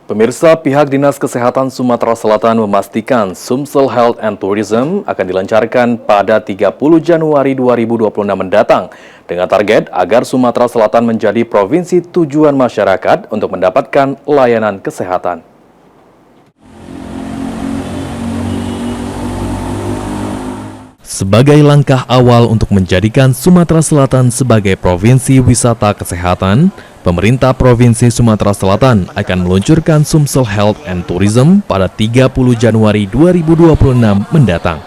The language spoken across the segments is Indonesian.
Pemirsa, pihak Dinas Kesehatan Sumatera Selatan memastikan Sumsel Health and Tourism akan dilancarkan pada 30 Januari 2026 mendatang dengan target agar Sumatera Selatan menjadi provinsi tujuan masyarakat untuk mendapatkan layanan kesehatan. Sebagai langkah awal untuk menjadikan Sumatera Selatan sebagai provinsi wisata kesehatan, pemerintah Provinsi Sumatera Selatan akan meluncurkan Sumsel Health and Tourism pada 30 Januari 2026 mendatang.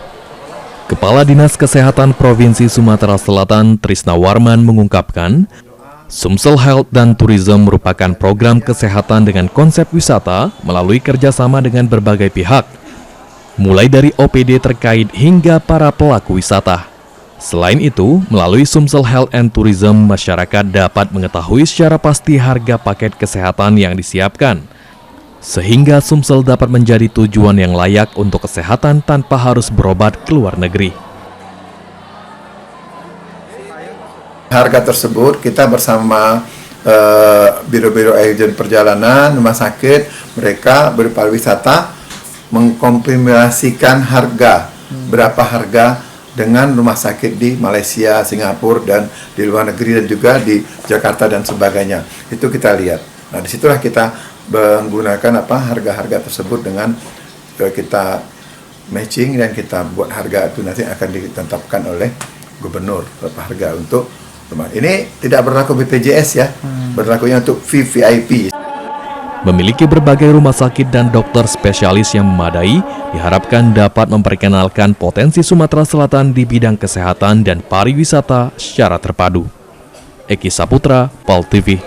Kepala Dinas Kesehatan Provinsi Sumatera Selatan, Trisna Warman, mengungkapkan, Sumsel Health dan Tourism merupakan program kesehatan dengan konsep wisata melalui kerjasama dengan berbagai pihak, mulai dari OPD terkait hingga para pelaku wisata. Selain itu, melalui Sumsel Health and Tourism, masyarakat dapat mengetahui secara pasti harga paket kesehatan yang disiapkan, sehingga Sumsel dapat menjadi tujuan yang layak untuk kesehatan tanpa harus berobat ke luar negeri. Harga tersebut kita bersama biro-biro agen perjalanan, rumah sakit, mereka berpariwisata mengkompilasikan harga, berapa harga dengan rumah sakit di Malaysia, Singapura, dan di luar negeri, dan juga di Jakarta dan sebagainya. Itu kita lihat. Nah, disitulah kita menggunakan harga-harga tersebut dengan kita matching, dan kita buat harga itu nanti akan ditetapkan oleh gubernur berapa harga untuk rumah. Ini tidak berlaku BPJS ya, berlakunya untuk VVIP. Memiliki berbagai rumah sakit dan dokter spesialis yang memadai, diharapkan dapat memperkenalkan potensi Sumatera Selatan di bidang kesehatan dan pariwisata secara terpadu. Eki Saputra, PAL TV.